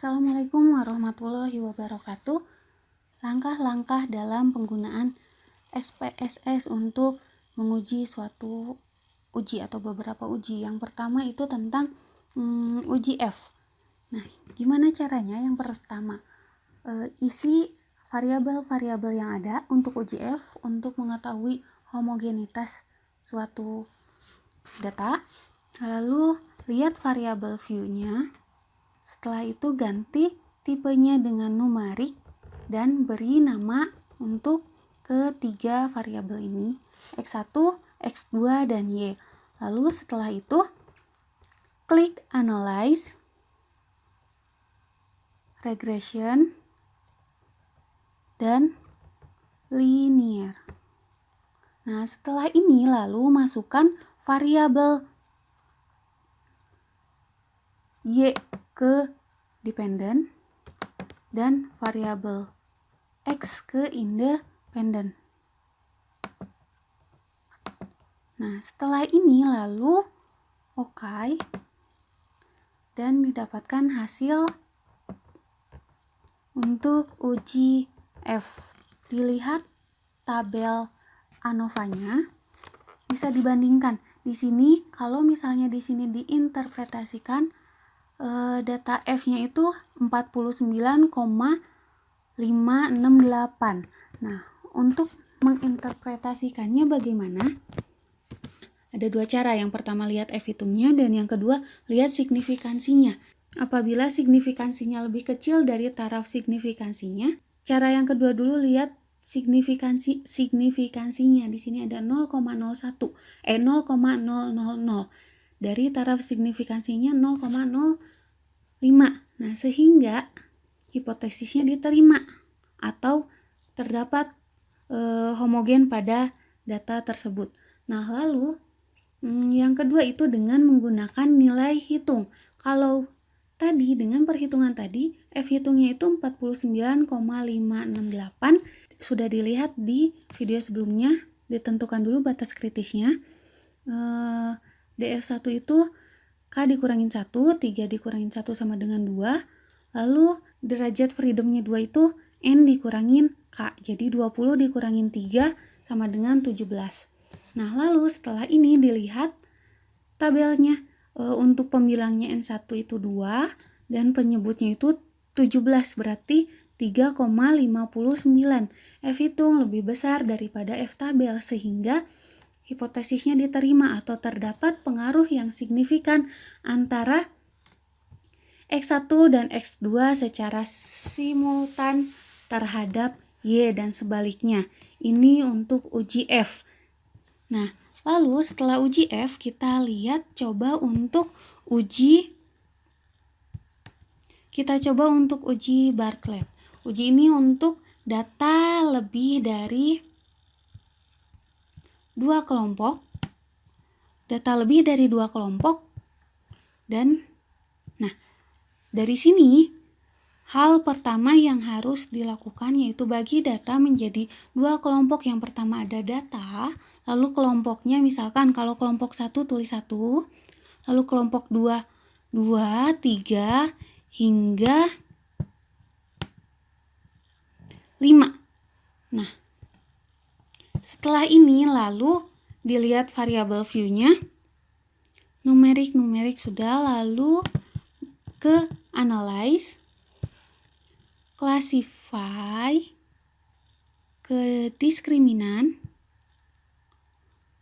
Assalamualaikum warahmatullahi wabarakatuh. Langkah-langkah dalam penggunaan SPSS untuk menguji suatu uji atau beberapa uji. Yang pertama itu tentang uji F. Nah, gimana caranya? Yang pertama, isi variabel-variabel yang ada untuk uji F untuk mengetahui homogenitas suatu data. Lalu lihat variabel view-nya. Setelah itu ganti tipenya dengan numerik dan beri nama untuk ketiga variabel ini, X1, X2, dan Y. Lalu setelah itu klik Analyze, Regression, dan Linear. Nah, setelah ini lalu masukkan variabel Y ke dependent dan variabel X ke independent. Nah, setelah ini lalu OK dan didapatkan hasil untuk uji F. Dilihat tabel ANOVA-nya, bisa dibandingkan. Di sini kalau misalnya di sini diinterpretasikan data F-nya itu 49,568. Nah, untuk menginterpretasikannya bagaimana? Ada dua cara. Yang pertama lihat F hitungnya dan yang kedua lihat signifikansinya. Apabila signifikansinya lebih kecil dari taraf signifikansinya, cara yang kedua dulu lihat signifikansinya. Di sini ada 0,000. Dari taraf signifikansinya 0,05. Nah, sehingga hipotesisnya diterima atau terdapat homogen pada data tersebut. Nah, lalu yang kedua itu dengan menggunakan nilai hitung. Kalau tadi dengan perhitungan tadi F hitungnya itu 49,568, sudah dilihat di video sebelumnya, ditentukan dulu batas kritisnya. DF1 itu K dikurangin 1, 3 dikurangin 1 sama dengan 2, lalu derajat freedomnya 2 itu N dikurangin K, jadi 20 dikurangin 3 sama dengan 17. Nah, lalu setelah ini dilihat tabelnya, untuk pembilangnya N1 itu 2 dan penyebutnya itu 17, berarti 3,59. F hitung lebih besar daripada F tabel sehingga hipotesisnya diterima atau terdapat pengaruh yang signifikan antara X1 dan X2 secara simultan terhadap Y dan sebaliknya. Ini untuk uji F. Nah, lalu setelah uji F kita lihat coba untuk uji Bartlett. Uji ini untuk data lebih dari dua kelompok, dan nah, dari sini hal pertama yang harus dilakukan yaitu bagi data menjadi dua kelompok. Yang pertama ada data, lalu kelompoknya misalkan kalau kelompok 1 tulis 1, lalu kelompok 2 2, 3 hingga 5. Nah, setelah ini lalu dilihat variabel view-nya, numerik sudah, lalu ke analyze, classify, ke diskriminan,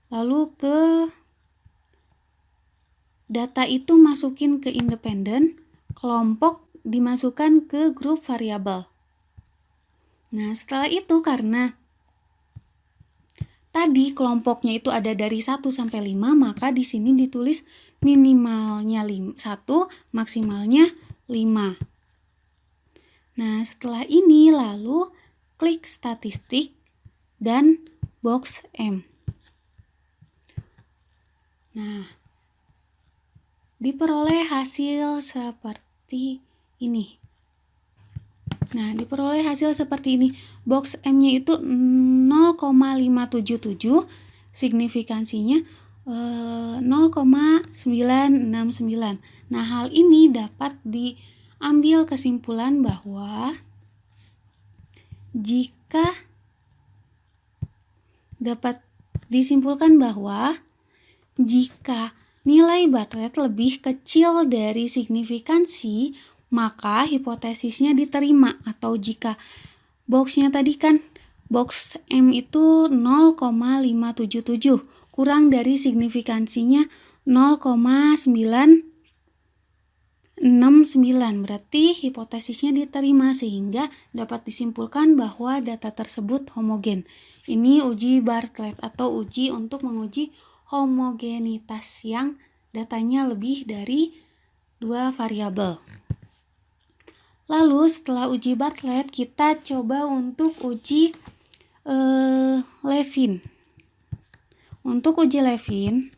lalu ke data itu masukin ke independen, kelompok dimasukkan ke grup variabel. Nah, setelah itu karena tadi kelompoknya itu ada dari 1 sampai 5, maka di sini ditulis minimalnya 1, maksimalnya 5. Nah, setelah ini lalu klik statistik dan box M. Nah, diperoleh hasil seperti ini. Box M-nya itu 0,577, signifikansinya 0,969. Nah, hal ini dapat ambil kesimpulan bahwa dapat disimpulkan bahwa jika nilai Bartlett lebih kecil dari signifikansi, maka hipotesisnya diterima. Atau jika boxnya tadi kan box M itu 0,577, kurang dari signifikansinya 0,969, berarti hipotesisnya diterima sehingga dapat disimpulkan bahwa data tersebut homogen. Ini uji Bartlett atau uji untuk menguji homogenitas yang datanya lebih dari 2 variabel. Lalu setelah uji Bartlett, kita coba untuk uji Levin. Untuk uji Levin,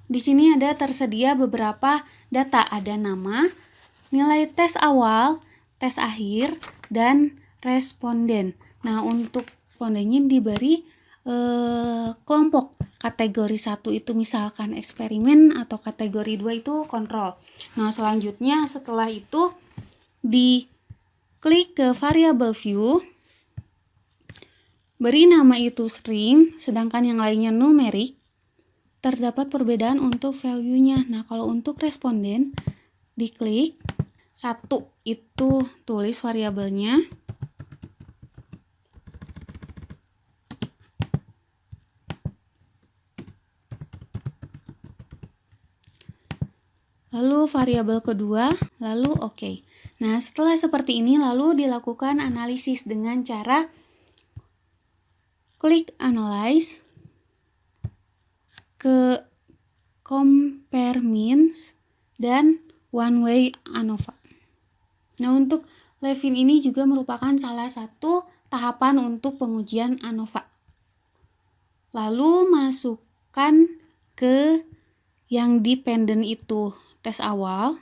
di sini ada tersedia beberapa data, ada nama, nilai tes awal, tes akhir, dan responden. Nah, untuk respondennya diberi kelompok. Kategori 1 itu misalkan eksperimen atau kategori 2 itu kontrol. Nah, selanjutnya setelah itu diklik ke variable view, beri nama itu string, sedangkan yang lainnya numerik. Terdapat perbedaan untuk value-nya. Nah, kalau untuk responden diklik 1 itu tulis variabelnya. Lalu variabel kedua, lalu oke. Nah, setelah seperti ini lalu dilakukan analisis dengan cara klik analyze ke compare means dan one way ANOVA. Nah, untuk Levin ini juga merupakan salah satu tahapan untuk pengujian ANOVA. Lalu masukkan ke yang dependent itu tes awal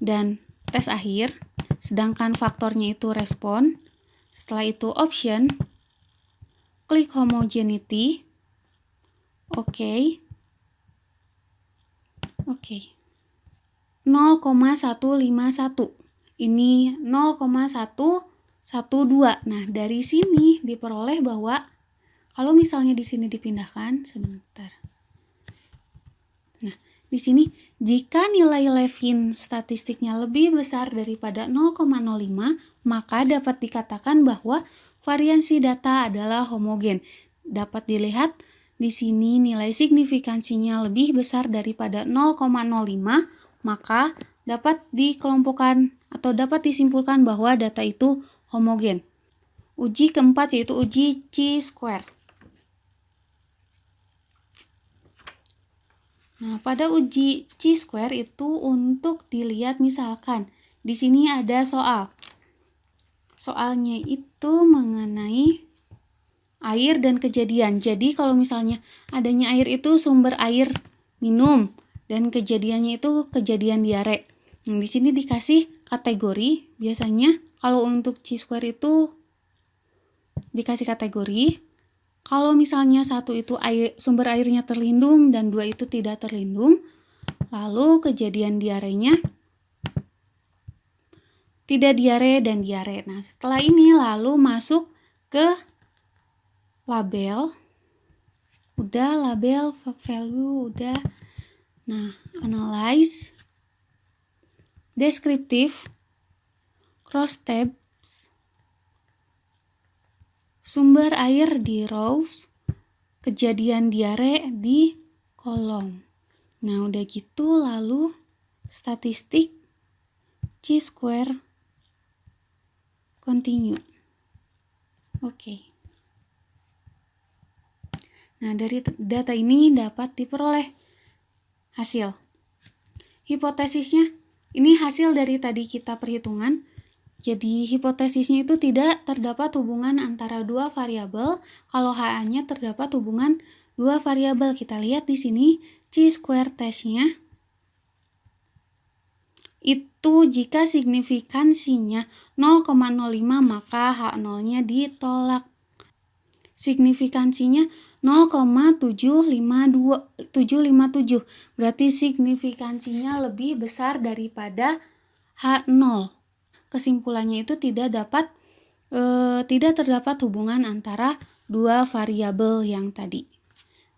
dan tes akhir, sedangkan faktornya itu respon. Setelah itu option, klik homogeneity, oke. 0,151. Ini 0,112. Nah, dari sini diperoleh bahwa kalau misalnya di sini dipindahkan sebentar. Nah, di sini jika nilai Levin statistiknya lebih besar daripada 0,05, maka dapat dikatakan bahwa variansi data adalah homogen. Dapat dilihat di sini nilai signifikansinya lebih besar daripada 0,05, maka dapat dikelompokkan atau dapat disimpulkan bahwa data itu homogen. Uji keempat yaitu uji chi-square. Nah, pada uji chi-square itu untuk dilihat misalkan di sini ada soal. Soalnya itu mengenai air dan kejadian. Jadi kalau misalnya adanya air itu sumber air minum dan kejadiannya itu kejadian diare. Nah, di sini dikasih kategori. Biasanya kalau untuk chi-square itu dikasih kategori. Kalau misalnya 1 itu sumber airnya terlindung dan 2 itu tidak terlindung, lalu kejadian diarenya tidak diare dan diare. Nah, setelah ini lalu masuk ke label. Udah label, value, udah. Nah, analyze, deskriptif, cross tab, sumber air di rows, kejadian diare di kolom. Nah, udah gitu lalu statistik, chi-square, continue. Oke. Nah, dari data ini dapat diperoleh hasil. Hipotesisnya, ini hasil dari tadi kita perhitungan. Jadi hipotesisnya itu tidak terdapat hubungan antara 2 variabel. Kalau HA-nya terdapat hubungan 2 variabel. Kita lihat di sini chi-square testnya. Itu jika signifikansinya 0,05 maka H0-nya ditolak. Signifikansinya 0,757. Berarti signifikansinya lebih besar daripada H0. Kesimpulannya itu tidak terdapat hubungan antara dua variabel yang tadi.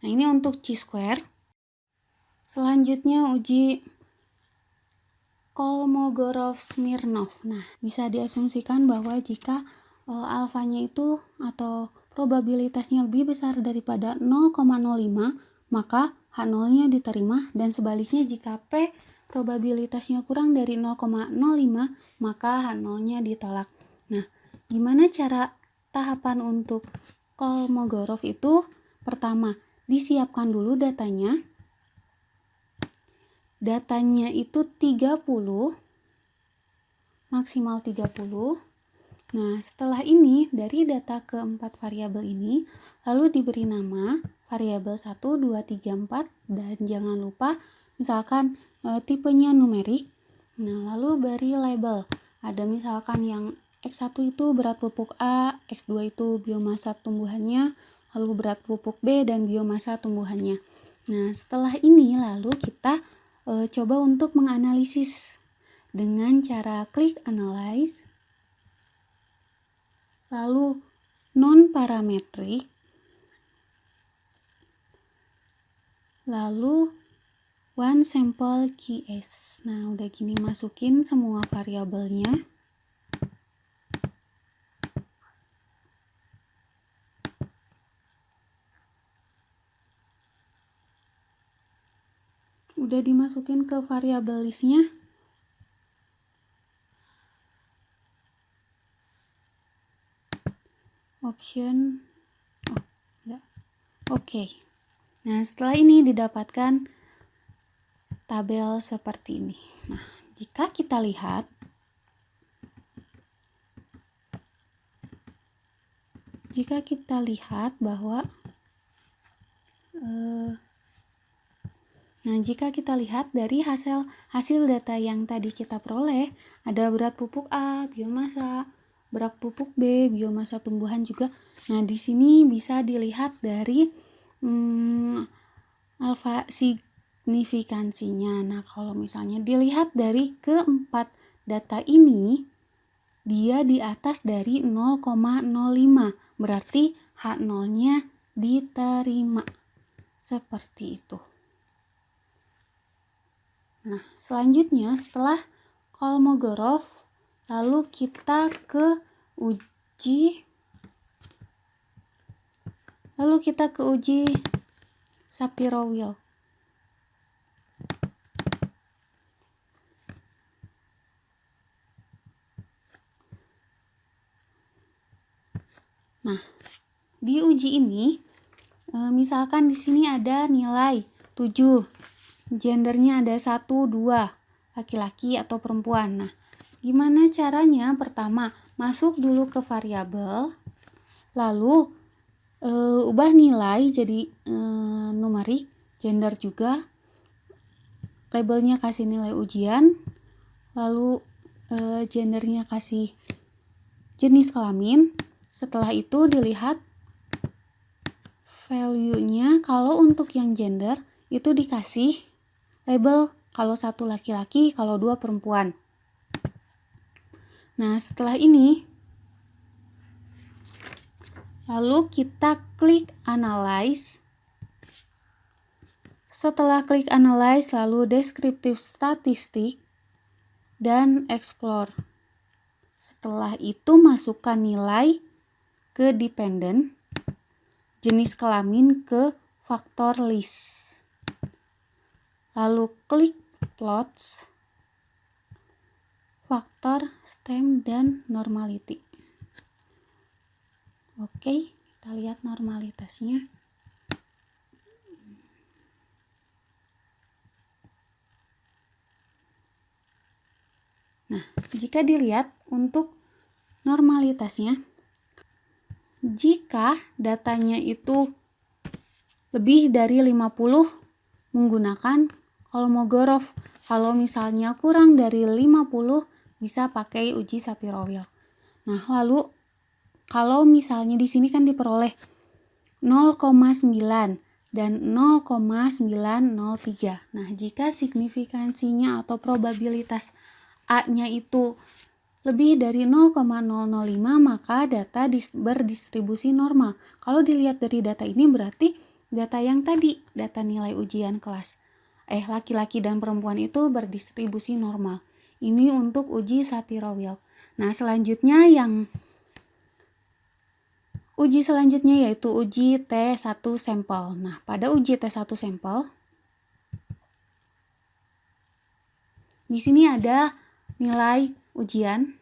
Nah, ini untuk chi-square. Selanjutnya uji Kolmogorov-Smirnov. Nah, bisa diasumsikan bahwa jika alfanya itu atau probabilitasnya lebih besar daripada 0,05, maka H0-nya diterima, dan sebaliknya jika P probabilitasnya kurang dari 0,05, maka H0-nya ditolak. Nah, gimana cara tahapan untuk Kolmogorov itu? Pertama, disiapkan dulu datanya. Datanya itu 30, maksimal 30. Nah, setelah ini dari data keempat variabel ini lalu diberi nama variabel 1, 2, 3, 4, dan jangan lupa misalkan tipenya numerik. Nah, lalu beri label. Ada misalkan yang X1 itu berat pupuk A, X2 itu biomasa tumbuhannya, lalu berat pupuk B dan biomasa tumbuhannya. Nah, setelah ini lalu kita coba untuk menganalisis dengan cara klik analyze, lalu non-parametrik, lalu one sample QS. Nah, udah gini masukin semua variabelnya. Udah dimasukin ke variabel listnya. Option. Oke. Nah, setelah ini didapatkan tabel seperti ini. Nah, jika kita lihat bahwa jika kita lihat dari hasil data yang tadi kita peroleh, ada berat pupuk A, biomasa, berat pupuk B, biomasa tumbuhan juga. Nah, di sini bisa dilihat dari alfa signifikansinya. Nah, kalau misalnya dilihat dari keempat data ini, dia di atas dari 0,05, berarti H0-nya diterima. Seperti itu. Nah, selanjutnya setelah Kolmogorov, lalu kita ke uji Shapiro-Wilk. Nah, di uji ini misalkan di sini ada nilai 7. Gendernya ada 1, 2, laki-laki atau perempuan. Nah, gimana caranya? Pertama, masuk dulu ke variabel, lalu ubah nilai jadi numerik, gender juga, labelnya kasih nilai ujian, lalu gendernya kasih jenis kelamin. Setelah itu dilihat value-nya. Kalau untuk yang gender itu dikasih label kalau 1 laki-laki, kalau 2 perempuan. Nah, setelah ini lalu kita klik analyze. Setelah klik analyze, lalu descriptive statistik dan explore. Setelah itu masukkan nilai ke dependent, jenis kelamin ke faktor list. Lalu klik plots, faktor, stem, dan normality. Oke, kita lihat normalitasnya. Nah, jika dilihat untuk normalitasnya, jika datanya itu lebih dari 50 menggunakan Kolmogorov. Kalau misalnya kurang dari 50 bisa pakai uji Shapiro-Wilk. Nah, lalu kalau misalnya di sini kan diperoleh 0,9 dan 0,903. Nah, jika signifikansinya atau probabilitas A-nya itu lebih dari 0,005, maka data berdistribusi normal. Kalau dilihat dari data ini berarti data yang tadi, data nilai ujian kelas laki-laki dan perempuan itu berdistribusi normal. Ini untuk uji Shapiro-Wilk. Nah, uji selanjutnya yaitu uji T1 sampel. Nah, pada uji T1 sampel, di sini ada nilai ujian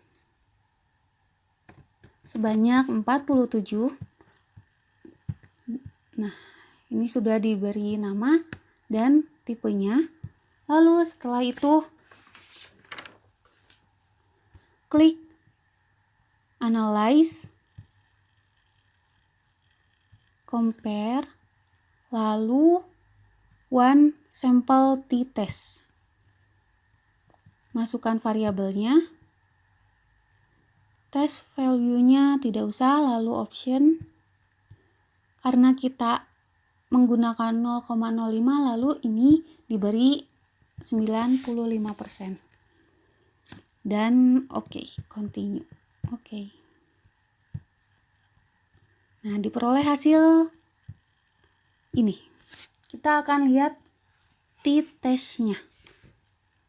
sebanyak 47. Nah, ini sudah diberi nama dan tipenya. Lalu setelah itu klik analyze, compare, lalu one sample t-test. Masukkan variabelnya, test value-nya tidak usah, lalu option. Karena kita menggunakan 0,05, lalu ini diberi 95%. Dan oke, continue. Oke. Nah, diperoleh hasil ini. Kita akan lihat t-testnya.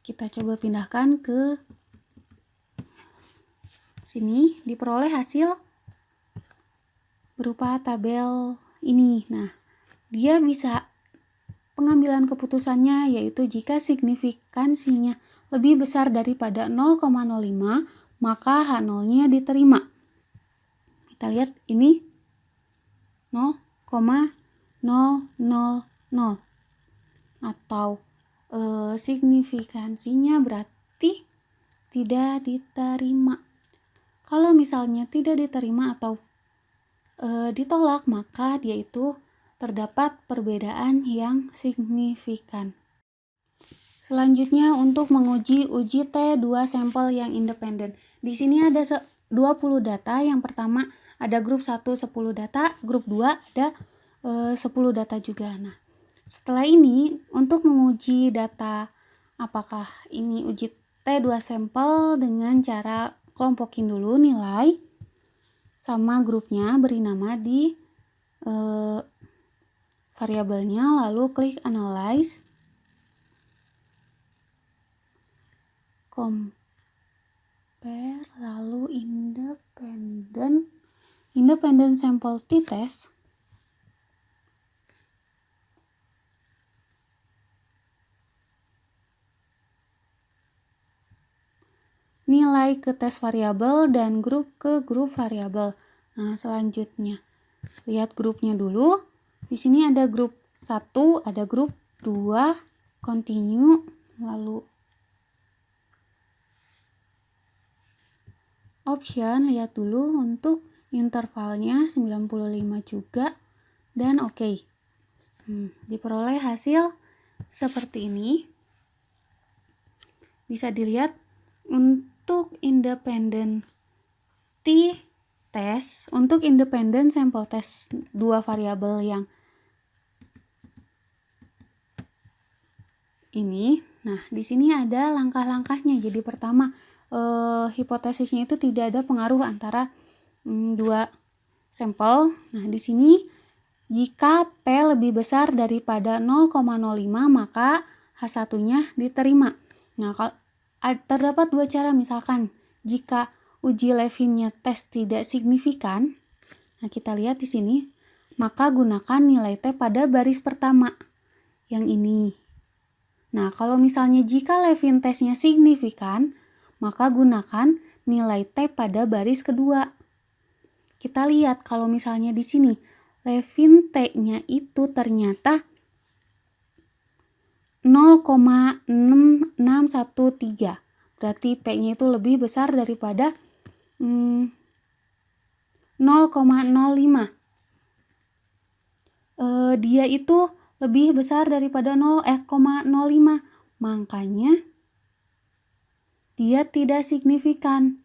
Kita coba pindahkan ke sini, diperoleh hasil berupa tabel ini. Nah, dia bisa pengambilan keputusannya yaitu jika signifikansinya lebih besar daripada 0,05, maka H0-nya diterima. Kita lihat ini 0,000 atau signifikansinya berarti tidak diterima. Kalau misalnya tidak diterima atau ditolak, maka dia itu terdapat perbedaan yang signifikan. Selanjutnya untuk menguji uji T2 sampel yang independen. Di sini ada 20 data. Yang pertama ada grup 1 10 data, grup 2 ada 10 data juga. Nah, setelah ini untuk menguji data apakah ini uji T2 sampel dengan cara kelompokin dulu nilai sama grupnya, beri nama di variabelnya, lalu klik analyze, compare, lalu independent sample t-test. Nilai ke tes variabel dan grup ke grup variabel. Nah, selanjutnya lihat grupnya dulu. Di sini ada grup 1, ada grup 2, continue, lalu option, lihat dulu untuk intervalnya 95 juga dan oke. Diperoleh hasil seperti ini. Bisa dilihat untuk independent t-test, untuk independent sample test 2 variabel yang ini. Nah, di sini ada langkah-langkahnya. Jadi pertama, hipotesisnya itu tidak ada pengaruh antara 2 sampel. Nah, di sini jika P lebih besar daripada 0,05, maka H1-nya diterima. Nah, kalau terdapat 2 cara, misalkan jika uji Levin-nya tes tidak signifikan. Nah, kita lihat di sini, maka gunakan nilai T pada baris pertama yang ini. Nah, kalau misalnya jika Levin tesnya signifikan, maka gunakan nilai T pada baris kedua. Kita lihat kalau misalnya di sini Levin T-nya itu ternyata 0,6613. Berarti P-nya itu lebih besar daripada 0,05. Dia itu lebih besar daripada 0,05. Makanya dia tidak signifikan.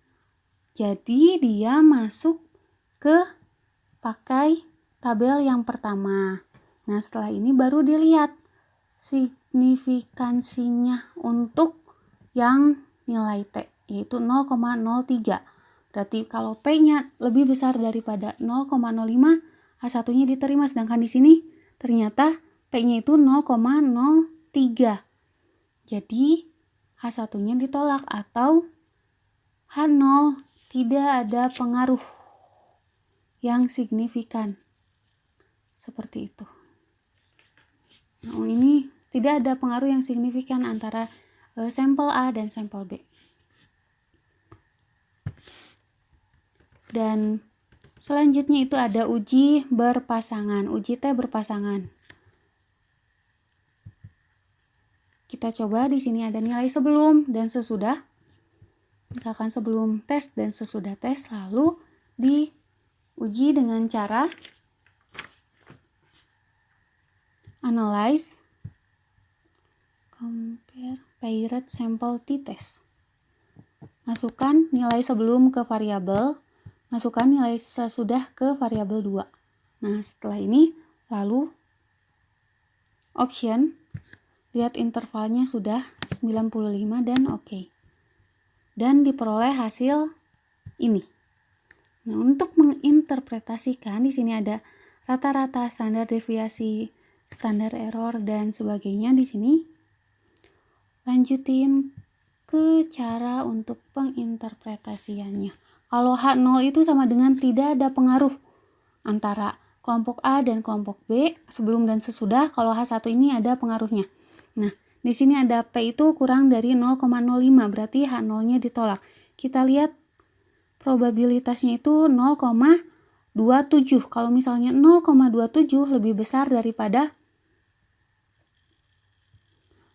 Jadi dia masuk ke pakai tabel yang pertama. Nah, setelah ini baru dilihat signifikansinya untuk yang nilai T, yaitu 0,03. Berarti kalau P-nya lebih besar daripada 0,05, H1-nya diterima, sedangkan di sini ternyata P-nya itu 0,03. Jadi H1-nya ditolak atau H0 tidak ada pengaruh yang signifikan. Seperti itu. Nah, ini tidak ada pengaruh yang signifikan antara sampel A dan sampel B. Dan selanjutnya itu ada uji berpasangan, uji T berpasangan. Kita coba di sini ada nilai sebelum dan sesudah. Misalkan sebelum tes dan sesudah tes, lalu diuji dengan cara analyze, compare, paired sample t-test. Masukkan nilai sebelum ke variabel, masukkan nilai sesudah ke variabel 2. Nah, setelah ini lalu option, lihat intervalnya sudah 95 dan oke. Dan diperoleh hasil ini. Nah, untuk menginterpretasikan di sini ada rata-rata, standar deviasi, standar error dan sebagainya di sini. Lanjutin ke cara untuk penginterpretasiannya. Kalau H0 itu sama dengan tidak ada pengaruh antara kelompok A dan kelompok B sebelum dan sesudah. Kalau H1 ini ada pengaruhnya. Nah, di sini ada P itu kurang dari 0,05, berarti H0-nya ditolak. Kita lihat probabilitasnya itu 0,27. Kalau misalnya 0,27 lebih besar daripada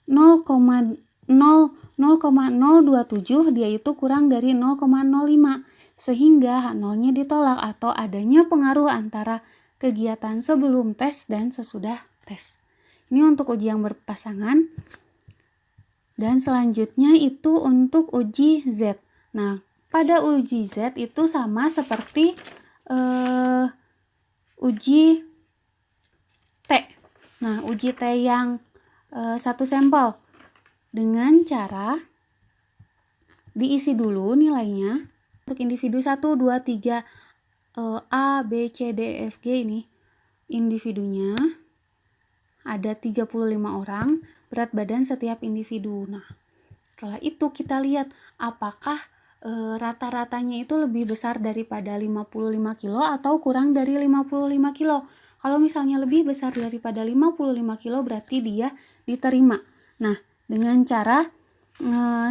0,027, dia itu kurang dari 0,05, sehingga H0-nya ditolak atau adanya pengaruh antara kegiatan sebelum tes dan sesudah tes. Ini untuk uji yang berpasangan. Dan selanjutnya itu untuk uji Z. Nah, pada uji Z itu sama seperti uji T. Nah, uji T yang satu sampel dengan cara diisi dulu nilainya untuk individu 1, 2, 3 A, B, C, D, E, F, G ini individunya ada 35 orang, berat badan setiap individu. Nah, setelah itu kita lihat apakah rata-ratanya itu lebih besar daripada 55 kilo atau kurang dari 55 kilo. Kalau misalnya lebih besar daripada 55 kilo berarti dia diterima. Nah, dengan cara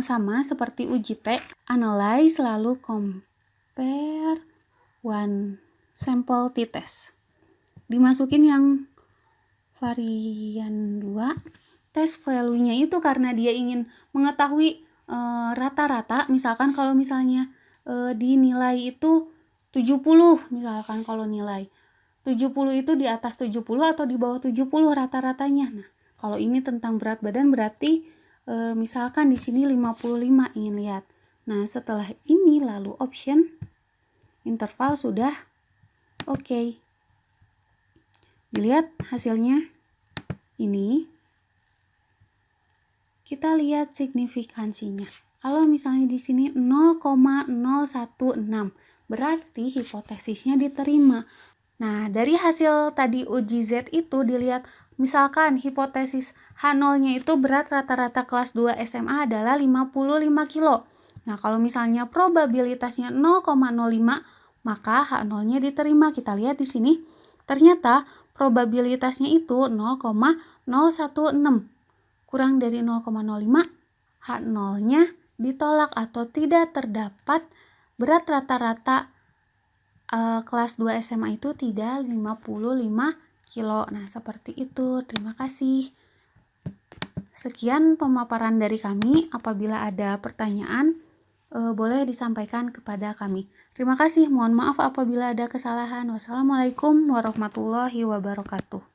sama seperti uji T, analyze lalu compare one sample t-test. Dimasukin yang varian 2, tes value-nya itu karena dia ingin mengetahui rata-rata, misalkan kalau misalnya dinilai itu 70, misalkan kalau nilai 70 itu di atas 70 atau di bawah 70 rata-ratanya. Nah, kalau ini tentang berat badan berarti misalkan di sini 55 ingin lihat. Nah, setelah ini lalu option interval sudah oke. Dilihat hasilnya ini. Kita lihat signifikansinya. Kalau misalnya di sini 0,016, berarti hipotesisnya diterima. Nah, dari hasil tadi uji Z itu dilihat, misalkan hipotesis H0-nya itu berat rata-rata kelas 2 SMA adalah 55 kilo. Nah, kalau misalnya probabilitasnya 0,05, maka H0-nya diterima. Kita lihat di sini, ternyata probabilitasnya itu 0,016. Kurang dari 0,05, H0-nya ditolak atau tidak terdapat berat rata-rata kelas 2 SMA itu tidak 55 kilo. Nah, seperti itu. Terima kasih. Sekian pemaparan dari kami. Apabila ada pertanyaan, boleh disampaikan kepada kami. Terima kasih. Mohon maaf apabila ada kesalahan. Wassalamualaikum warahmatullahi wabarakatuh.